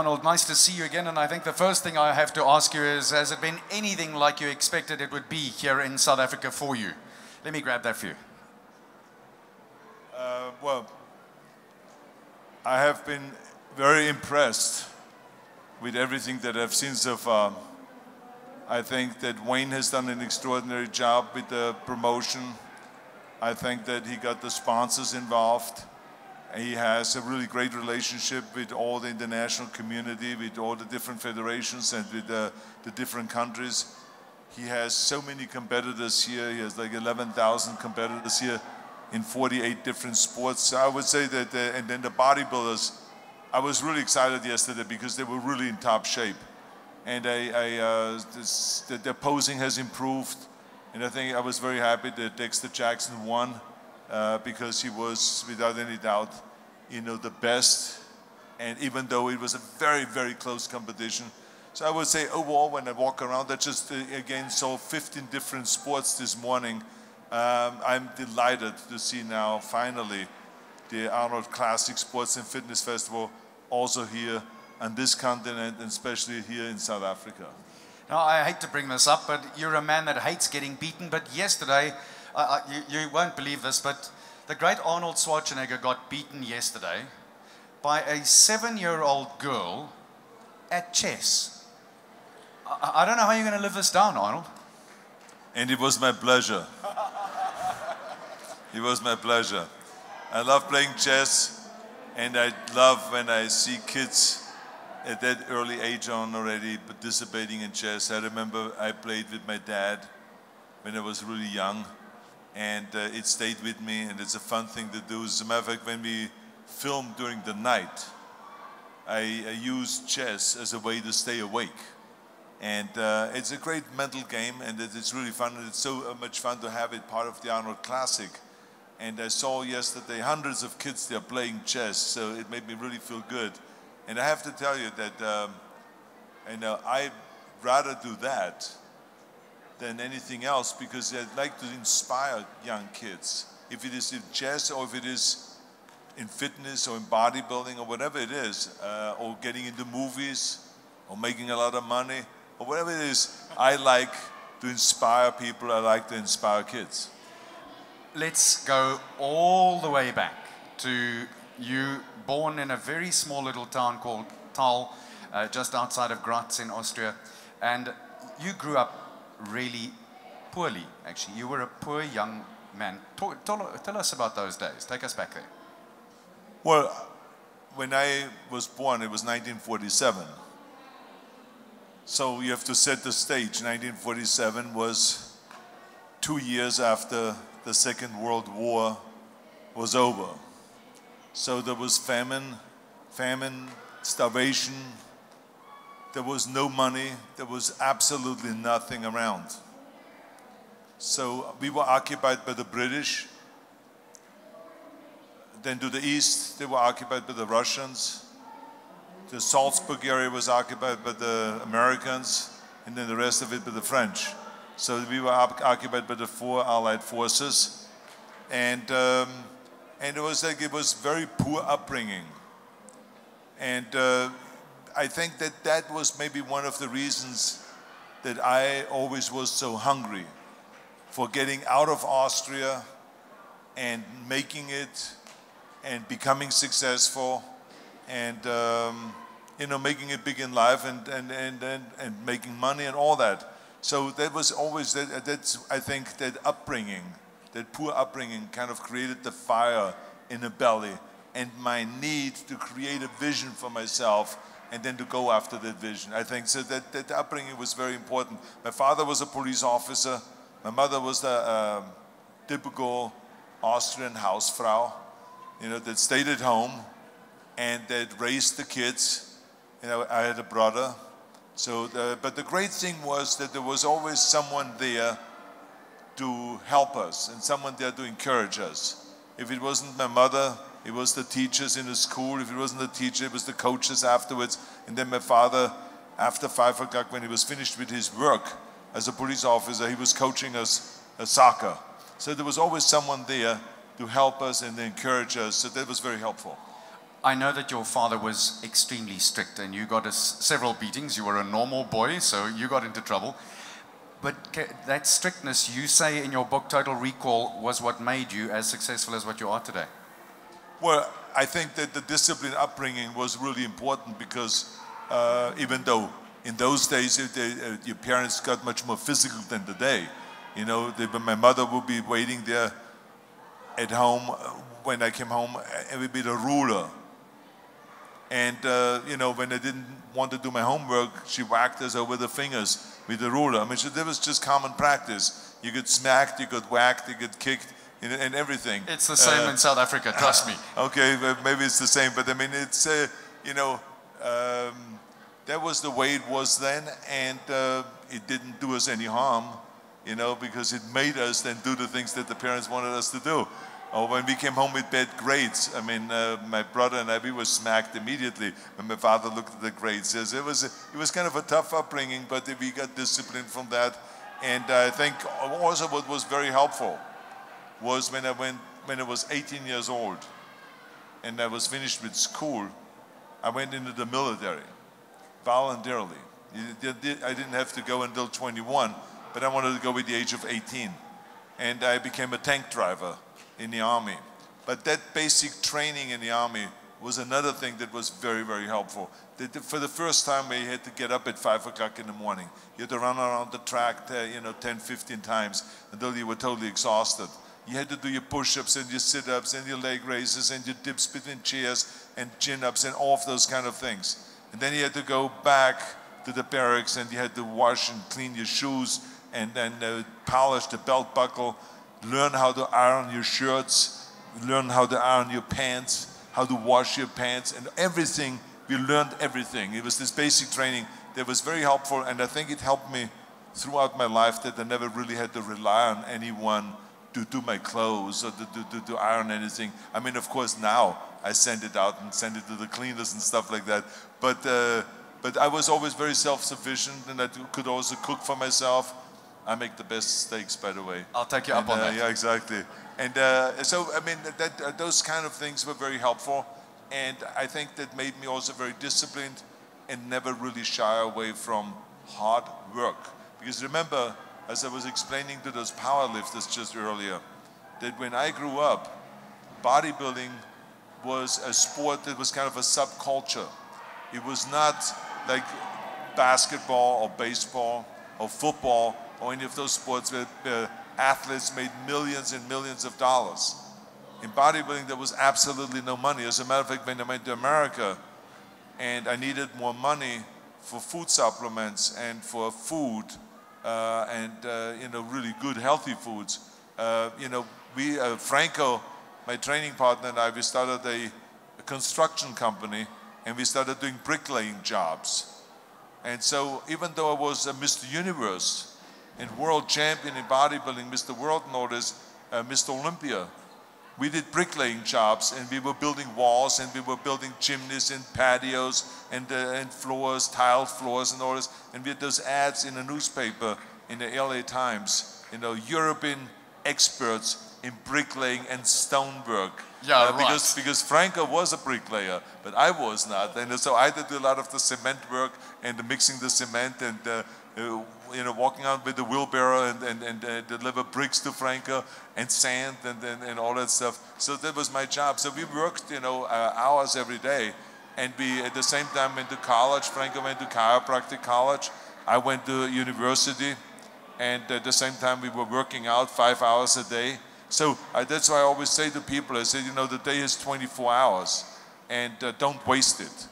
Arnold, nice to see you again. And I think the first thing I have to ask you is, has it been anything like you expected it would be here in South Africa for you? Let me grab that for you. Well, I have been very impressed with everything that I've seen so far. I think that Wayne has done an extraordinary job with the promotion. I think that he got the sponsors involved. He has a really great relationship with all the international community, with all the different federations and with the different countries. He has so many competitors here. He has like 11,000 competitors here in 48 different sports. So I would say that, and then the bodybuilders, I was really excited yesterday because they were really in top shape. And their posing has improved. And I think I was very happy that Dexter Jackson won because he was, without any doubt, you know, the best. And even though it was a very, very close competition. So I would say overall, when I walk around, I just again saw 15 different sports this morning. I'm delighted to see now, finally, the Arnold Classic Sports and Fitness Festival also here on this continent, and especially here in South Africa. Now, I hate to bring this up, but you're a man that hates getting beaten. But yesterday, you won't believe this, but the great Arnold Schwarzenegger got beaten yesterday by a 7-year-old girl at chess. I don't know how you're going to live this down, Arnold. And it was my pleasure. It was my pleasure. I love playing chess, and I love when I see kids at that early age on already participating in chess. I remember I played with my dad when I was really young, and it stayed with me, and it's a fun thing to do. As a matter of fact, when we film during the night, I use chess as a way to stay awake. And it's a great mental game, and it's really fun, and it's so much fun to have it part of the Arnold Classic. And I saw yesterday hundreds of kids there playing chess, so it made me really feel good. And I have to tell you that I'd rather do that than anything else, because I'd like to inspire young kids. If it is in chess, or if it is in fitness, or in bodybuilding, or whatever it is, or getting into movies, or making a lot of money, or whatever it is, I like to inspire people. I like to inspire kids. Let's go all the way back to you, born in a very small little town called Thal, just outside of Graz in Austria. And you grew up really poorly, actually. You were a poor young man. Tell us about those days. Take us back there. Well, when I was born, it was 1947. So you have to set the stage. 1947 was 2 years after the Second World War was over. So there was famine, starvation. There was no money. There was absolutely nothing around. So we were occupied by the British. Then to the east, they were occupied by the Russians. The Salzburg area was occupied by the Americans, and then the rest of it by the French. So we were occupied by the 4 Allied forces, and it was very poor upbringing. And I think that was maybe one of the reasons that I always was so hungry for getting out of Austria and making it and becoming successful, and making it big in life, and making money and all that. So that was always that's I think that upbringing, that poor upbringing, kind of created the fire in the belly, and my need to create a vision for myself, and then to go after that vision. I think so that upbringing was very important. My father was a police officer. My mother was the typical Austrian Hausfrau, that stayed at home and that raised the kids. I had a brother. So, but the great thing was that there was always someone there to help us, and someone there to encourage us. If it wasn't my mother, it was the teachers in the school. If it wasn't the teacher, it was the coaches afterwards. And then my father, after 5 o'clock, when he was finished with his work as a police officer, he was coaching us soccer. So there was always someone there to help us and encourage us. So that was very helpful. I know that your father was extremely strict and you got several beatings. You were a normal boy, so you got into trouble. But that strictness, you say in your book, Total Recall, was what made you as successful as what you are today. Well, I think that the discipline upbringing was really important because even though in those days your parents got much more physical than today, you know, my mother would be waiting there at home when I came home, and would be the ruler. And you know, when I didn't want to do my homework, she whacked us over the fingers with the ruler. I mean, that was just common practice. You get smacked, you get whacked, you get kicked, and everything. It's the same in South Africa, trust me. Okay, maybe it's the same, but I mean, it's, you know, that was the way it was then, and it didn't do us any harm, you know, because it made us then do the things that the parents wanted us to do. Or when we came home with bad grades, I mean, my brother and I, we were smacked immediately when my father looked at the grades. It was kind of a tough upbringing, but we got disciplined from that. And I think also what was very helpful was when I was 18 years old and I was finished with school, I went into the military voluntarily. I didn't have to go until 21, but I wanted to go with the age of 18. And I became a tank driver in the Army. But that basic training in the Army was another thing that was very, very helpful. For the first time, we had to get up at 5 o'clock in the morning. You had to run around the track, you know, 10, 15 times until you were totally exhausted. You had to do your push-ups and your sit-ups and your leg raises and your dips between chairs and chin-ups and all of those kind of things. And then you had to go back to the barracks and you had to wash and clean your shoes and then polish the belt buckle, learn how to iron your shirts, learn how to iron your pants, how to wash your pants, and everything. We learned everything. It was this basic training that was very helpful, and I think it helped me throughout my life that I never really had to rely on anyone to do my clothes or to iron anything. I mean, of course, now I send it out and send it to the cleaners and stuff like that. But I was always very self-sufficient, and I could also cook for myself. I make the best steaks, by the way. I'll take you up on that. Yeah, exactly. And so, I mean, those kind of things were very helpful. And I think that made me also very disciplined and never really shy away from hard work. Because remember, as I was explaining to those powerlifters just earlier, that when I grew up, bodybuilding was a sport that was kind of a subculture. It was not like basketball or baseball or football or any of those sports where athletes made millions and millions of dollars. In bodybuilding, there was absolutely no money. As a matter of fact, when I went to America and I needed more money for food supplements and for food you know, really good, healthy foods, you know, Franco, my training partner, and I, we started a construction company and we started doing bricklaying jobs. And so even though I was a Mr. Universe and world champion in bodybuilding, Mr. World noticed, Mr. Olympia, we did bricklaying jobs and we were building walls and we were building chimneys and patios and floors, tiled floors and all this. And we had those ads in the newspaper in the LA Times, you know, European experts in bricklaying and stonework. Yeah, right. Because Franco was a bricklayer, but I was not. And so I had to do a lot of the cement work and the mixing the cement and you know, walking out with the wheelbarrow and deliver bricks to Franco and sand and all that stuff. So that was my job. So we worked, you know, hours every day. And we, at the same time, went to college. Franco went to chiropractic college. I went to university. And at the same time, we were working out 5 hours a day. So that's why I always say to people, I say, you know, the day is 24 hours. And don't waste it.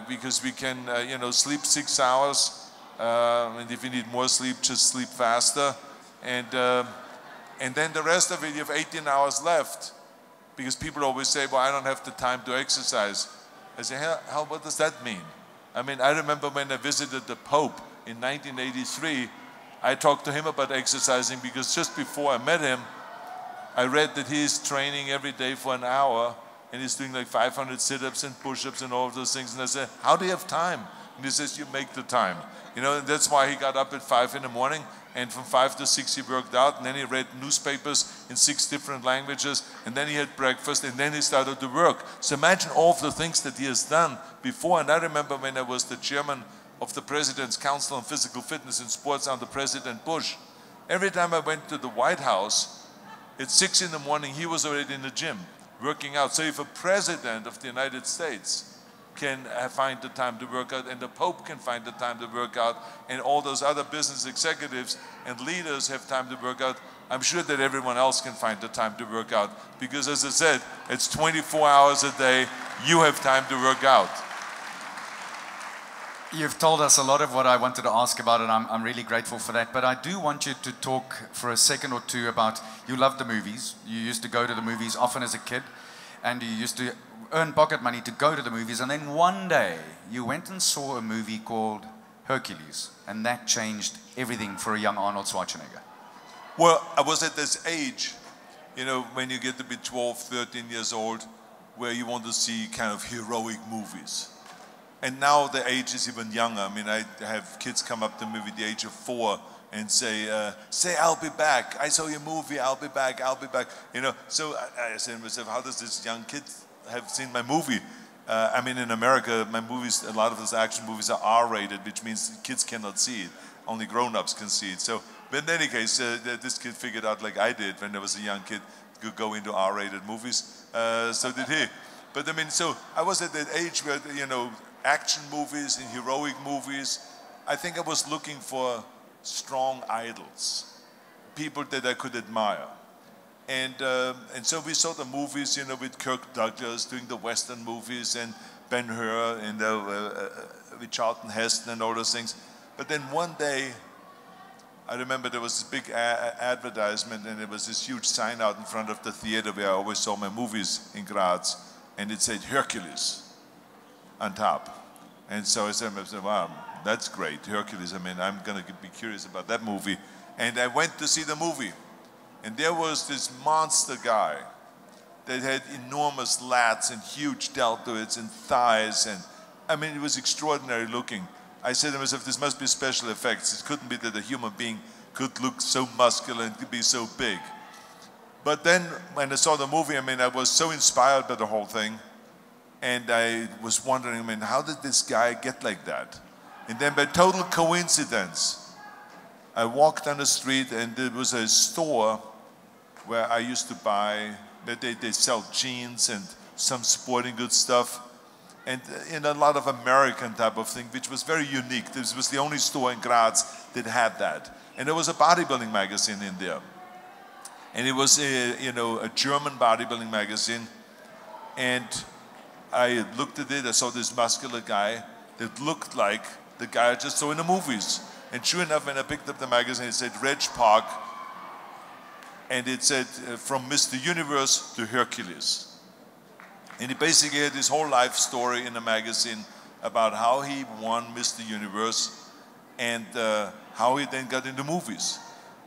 Because we can, you know, sleep 6 hours. And if you need more sleep, just sleep faster. And then the rest of it, you have 18 hours left. Because people always say, well, I don't have the time to exercise. I say, hell, what does that mean? I mean, I remember when I visited the Pope in 1983, I talked to him about exercising because just before I met him, I read that he's training every day for an hour and he's doing like 500 sit-ups and push-ups and all of those things. And I said, how do you have time And he says, you make the time. You know, and that's why he got up at 5 in the morning, and from 5 to 6 he worked out, and then he read newspapers in 6 different languages, and then he had breakfast, and then he started to work. So imagine all of the things that he has done before. And I remember when I was the chairman of the President's Council on Physical Fitness and Sports under President Bush, every time I went to the White House, at 6 in the morning, he was already in the gym, working out. So if a president of the United States can find the time to work out, and the Pope can find the time to work out, and all those other business executives and leaders have time to work out, I'm sure that everyone else can find the time to work out. Because as I said, it's 24 hours a day, you have time to work out. You've told us a lot of what I wanted to ask about, and I'm really grateful for that. But I do want you to talk for a second or two about, you love the movies. You used to go to the movies often as a kid, and you used to earn pocket money to go to the movies. And then one day, you went and saw a movie called Hercules, and that changed everything for a young Arnold Schwarzenegger. Well, I was at this age, you know, when you get to be 12, 13 years old, where you want to see kind of heroic movies. And now the age is even younger. I mean, I have kids come up to me with the age of 4 and say, I'll be back. I saw your movie, I'll be back, I'll be back. You know, so I said to myself, how does this young kid have seen my movie? I mean, in America, my movies, a lot of those action movies are R-rated, which means kids cannot see it. Only grown-ups can see it. So, but in any case, this kid figured out, like I did when I was a young kid, could go into R-rated movies. So did he. But I mean, so I was at that age where, you know, action movies and heroic movies, I think I was looking for strong idols, people that I could admire. And so we saw the movies, you know, with Kirk Douglas doing the Western movies, and Ben-Hur, and with Charlton Heston and all those things. But then one day, I remember there was this big advertisement, and there was this huge sign out in front of the theater where I always saw my movies in Graz, and it said Hercules on top. And so I said, wow, that's great, Hercules. I mean, I'm going to be curious about that movie. And I went to see the movie. And there was this monster guy that had enormous lats and huge deltoids and thighs. And I mean, it was extraordinary looking. I said to myself, this must be special effects. It couldn't be that a human being could look so muscular and could be so big. But then when I saw the movie, I mean, I was so inspired by the whole thing. And I was wondering, I mean, how did this guy get like that? And then by total coincidence, I walked on the street, and there was a store where I used to buy, they sell jeans and some sporting goods stuff, and in a lot of American type of thing, which was very unique. This was the only store in Graz that had that. And there was a bodybuilding magazine in there. And it was a German bodybuilding magazine. And I looked at it, I saw this muscular guy that looked like the guy I just saw in the movies. And sure enough, when I picked up the magazine, it said Reg Park, and it said from Mr. Universe to Hercules. And he basically had his whole life story in the magazine about how he won Mr. Universe and how he then got into movies.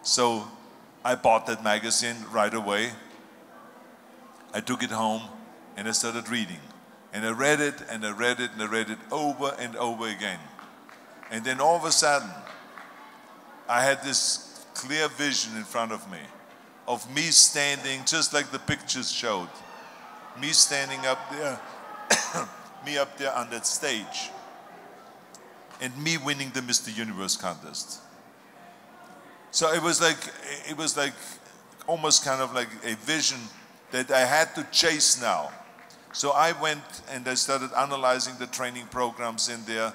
So I bought that magazine right away. I took it home and I started reading. And I read it, and I read it, and I read it over and over again. And then all of a sudden, I had this clear vision in front of me of me standing, just like the pictures showed, me standing up there, me up there on that stage, and me winning the Mr. Universe contest. So it was like almost kind of like a vision that I had to chase now. So I went and I started analyzing the training programs in there,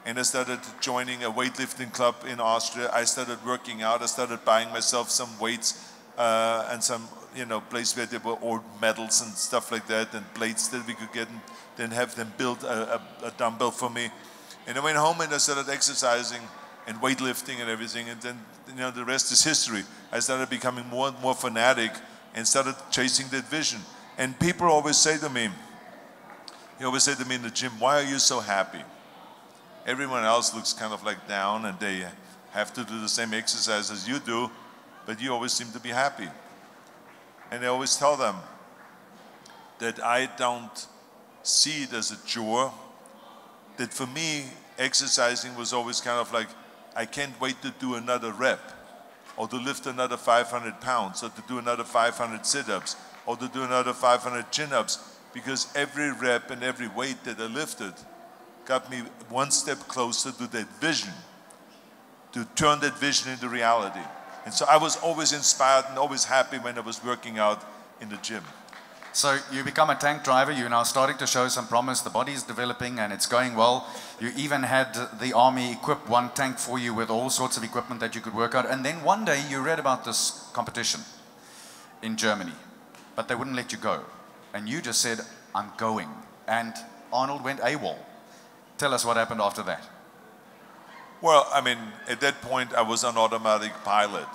and I started joining a weightlifting club in Austria. I started working out. I started buying myself some weights and some, place where there were old medals and stuff like that, and plates that we could get, and then have them build a dumbbell for me. And I went home and I started exercising and weightlifting and everything, and then the rest is history. I started becoming more and more fanatic and started chasing that vision. And people always say to me, in the gym, why are you so happy? Everyone else looks kind of like down, and they have to do the same exercise as you do, but you always seem to be happy. And I always tell them that I don't see it as a chore, that for me, exercising was always kind of like, I can't wait to do another rep, or to lift another 500 pounds, or to do another 500 sit-ups, or to do another 500 chin-ups, because every rep and every weight that I lifted got me one step closer to that vision, to turn that vision into reality. And so I was always inspired and always happy when I was working out in the gym. So you become a tank driver, you're now starting to show some promise, the body's developing and it's going well. You even had the army equip one tank for you with all sorts of equipment that you could work out. And then one day you read about this competition in Germany, but they wouldn't let you go. And you just said, I'm going. And Arnold went AWOL. Tell us what happened after that. Well, I mean, at that point I was an automatic pilot.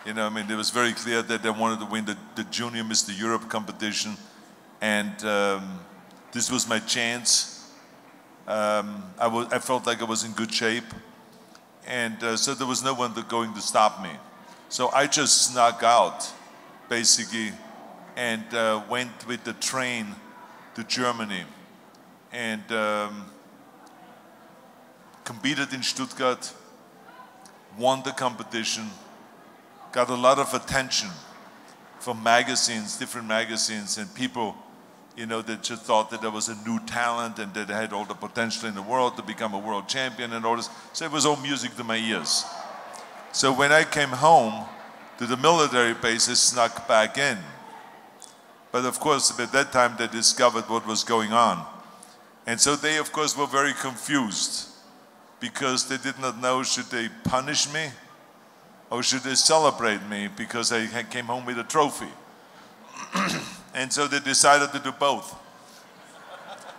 You know, I mean, it was very clear that they wanted to win the Junior Mr. Europe competition, and this was my chance. I felt like I was in good shape, and so there was no one going to stop me. So I just snuck out, basically, and went with the train to Germany, and competed in Stuttgart, won the competition, got a lot of attention from magazines, different magazines, and people, you know, that just thought that I was a new talent and that I had all the potential in the world to become a world champion and all this. So it was all music to my ears. So when I came home to the military base, I snuck back in. But of course, at that time, they discovered what was going on. And so they, of course, were very confused because they did not know, should they punish me or should they celebrate me because I came home with a trophy? And so they decided to do both.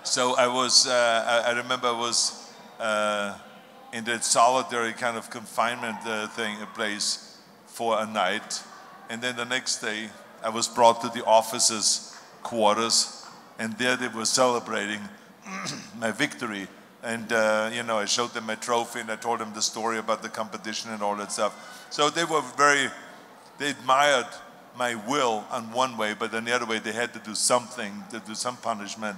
So I was, I remember I was in that solitary kind of confinement place for a night. And then the next day I was brought to the officers' quarters, and there they were celebrating my victory. And you know, I showed them my trophy and I told them the story about the competition and all that stuff. So they were they admired my will on one way, but on the other way they had to do something, to do some punishment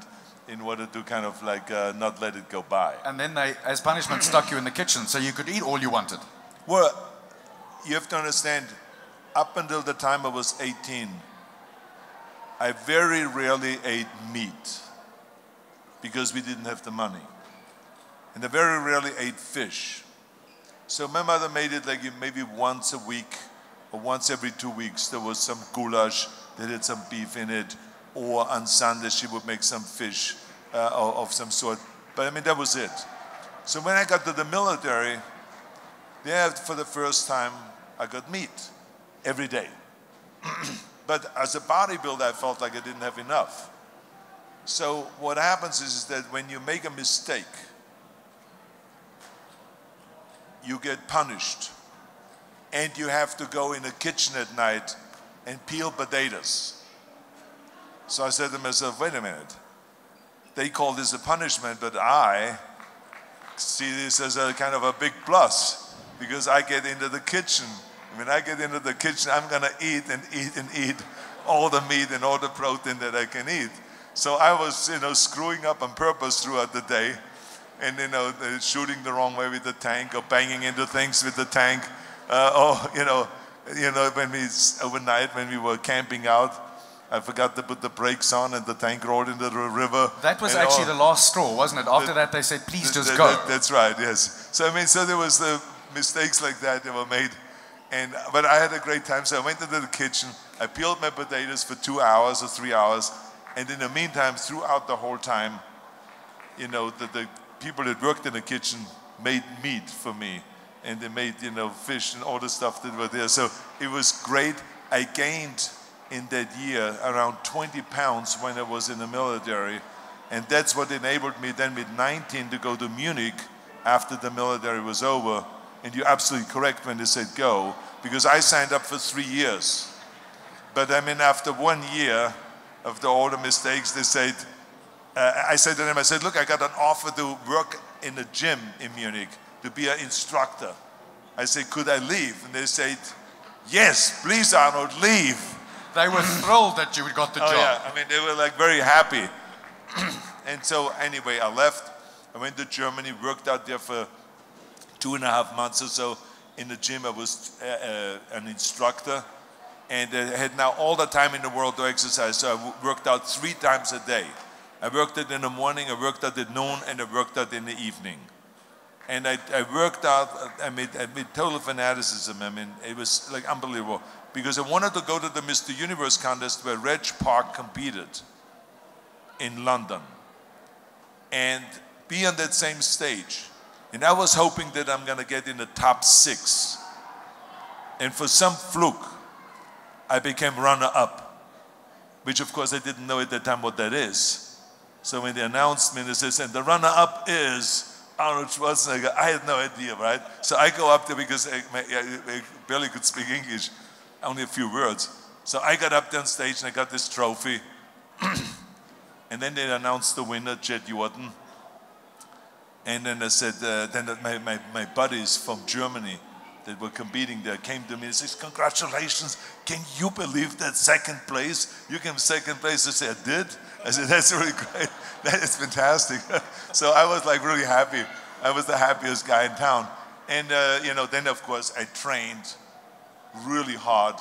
in order to kind of like not let it go by. And then they, as punishment, stuck you in the kitchen so you could eat all you wanted. Well, you have to understand, up until the time I was 18, I very rarely ate meat because we didn't have the money. And I very rarely ate fish. So my mother made it like maybe once a week or once every 2 weeks. There was some goulash that had some beef in it, or on Sunday she would make some fish of some sort. But I mean, that was it. So when I got to the military, there for the first time I got meat every day. But as a bodybuilder, I felt like I didn't have enough. So what happens is that when you make a mistake, you get punished. And you have to go in the kitchen at night and peel potatoes. So I said to myself, wait a minute. They call this a punishment, but I see this as a kind of a big plus because I get into the kitchen. When I get into the kitchen, I'm gonna eat and eat and eat all the meat and all the protein that I can eat. So I was, you know, screwing up on purpose throughout the day. And you know, shooting the wrong way with the tank, or banging into things with the tank, or you know, when overnight when we were camping out, I forgot to put the brakes on, and the tank rolled into the river. That was actually the last straw, wasn't it? After that, they said, "Please just go." That's right. Yes. So I mean, so there was the mistakes like that were made, but I had a great time. So I went into the kitchen, I peeled my potatoes for 2 hours or 3 hours, and in the meantime, throughout the whole time, you know, the people that worked in the kitchen made meat for me, and they made, you know, fish and all the stuff that were there. So it was great. I gained in that year around 20 pounds when I was in the military, and that's what enabled me then with 19 to go to Munich after the military was over. And you're absolutely correct when they said go, because I signed up for 3 years. But I mean, after 1 year, after all the mistakes, they said, I said to them, I said, look, I got an offer to work in a gym in Munich, to be an instructor. I said, could I leave? And they said, yes, please, Arnold, leave. They were thrilled that you got the job. Yeah, I mean, they were like very happy. And so anyway, I left. I went to Germany, worked out there for 2.5 months or so. In the gym, I was an instructor, and I had now all the time in the world to exercise, so I worked out 3 times a day. I worked out in the morning, I worked out at noon, and I worked out in the evening. And I worked out, I made total fanaticism. I mean, it was like unbelievable. Because I wanted to go to the Mr. Universe contest where Reg Park competed in London and be on that same stage. And I was hoping that I'm gonna get in the top 6. And for some fluke, I became runner-up, which of course I didn't know at the time what that is. So when they announced me, they says, and the runner-up is Arnold Schwarzenegger. I had no idea, right? So I go up there because I barely could speak English, only a few words. So I got up there on stage and I got this trophy. And then they announced the winner, Jet Jordan. And then I said, my buddies from Germany that were competing there came to me and said, congratulations, can you believe that 2nd place? You came 2nd place. I said, I did? I said, that's really great. That is fantastic. So I was like really happy. I was the happiest guy in town. And then of course I trained really hard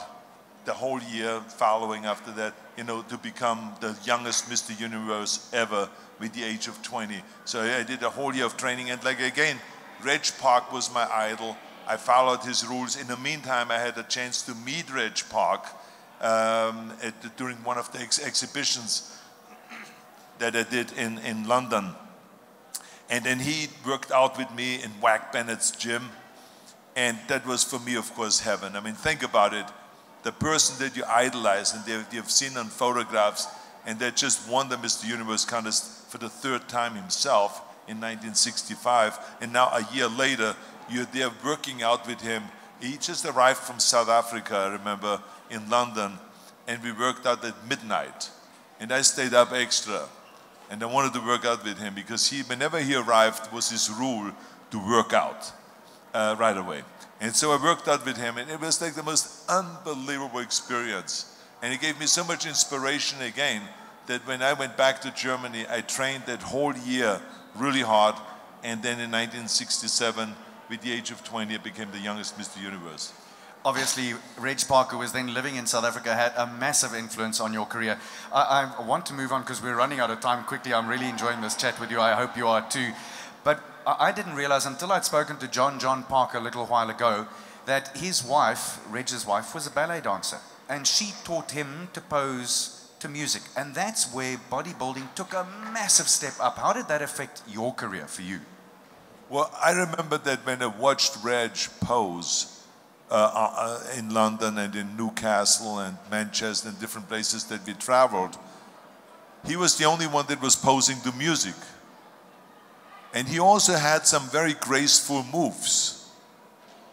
the whole year following after that, to become the youngest Mr. Universe ever with the age of 20. So I did a whole year of training, and like again, Reg Park was my idol. I followed his rules. In the meantime, I had a chance to meet Reg Park during one of the exhibitions that I did in London. And then he worked out with me in Wack Bennett's gym. And that was for me, of course, heaven. I mean, think about it. The person that you idolize and you've seen on photographs, and that just won the Mr. Universe contest for the 3rd time himself in 1965. And now a year later, you're there working out with him. He just arrived from South Africa, I remember, in London. And we worked out at midnight. And I stayed up extra. And I wanted to work out with him because whenever he arrived, it was his rule to work out right away. And so I worked out with him, and it was like the most unbelievable experience. And he gave me so much inspiration again that when I went back to Germany, I trained that whole year really hard. And then in 1967, with the age of 20, I became the youngest Mr. Universe. Obviously, Reg Park, who was then living in South Africa, had a massive influence on your career. I want to move on because we're running out of time quickly. I'm really enjoying this chat with you. I hope you are too. But I didn't realize until I'd spoken to John Park a little while ago that his wife, Reg's wife, was a ballet dancer. And she taught him to pose to music. And that's where bodybuilding took a massive step up. How did that affect your career for you? Well, I remember that when I watched Reg pose in London and in Newcastle and Manchester and different places that we traveled, he was the only one that was posing to music. And he also had some very graceful moves.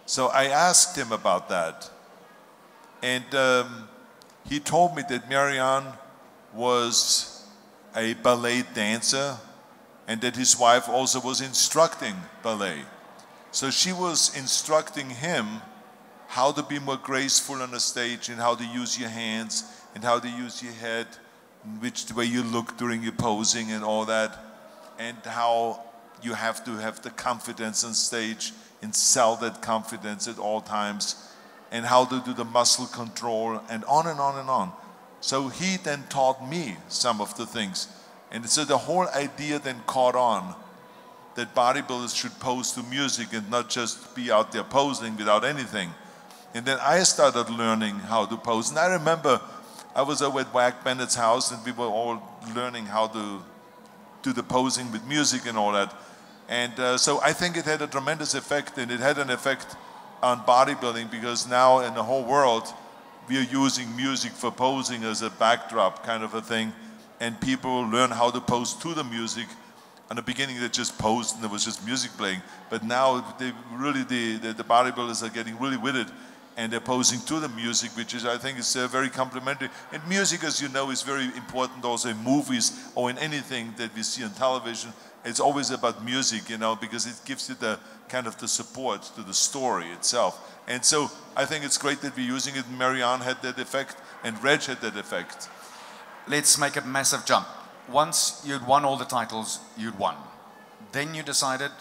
So I asked him about that. And he told me that Marianne was a ballet dancer and that his wife also was instructing ballet. So she was instructing him how to be more graceful on the stage and how to use your hands and how to use your head, which way you look during your posing and all that, and how you have to have the confidence on stage and sell that confidence at all times, and how to do the muscle control, and on and on and on. So he then taught me some of the things. And so the whole idea then caught on that bodybuilders should pose to music and not just be out there posing without anything. And then I started learning how to pose. And I remember I was over at Wack Bennett's house and we were all learning how to do the posing with music and all that. And so I think it had a tremendous effect, and it had an effect on bodybuilding because now in the whole world, we are using music for posing as a backdrop kind of a thing. And people learn how to pose to the music. In the beginning, they just posed and there was just music playing. But now, the bodybuilders are getting really with it, and they're posing to the music, which is, I think, is very complimentary. And music, as you know, is very important also in movies or in anything that we see on television. It's always about music, because it gives you the kind of the support to the story itself. And so I think it's great that we're using it. Marianne had that effect, and Reg had that effect. Let's make a massive jump. Once you'd won all the titles, you'd won. Then you decided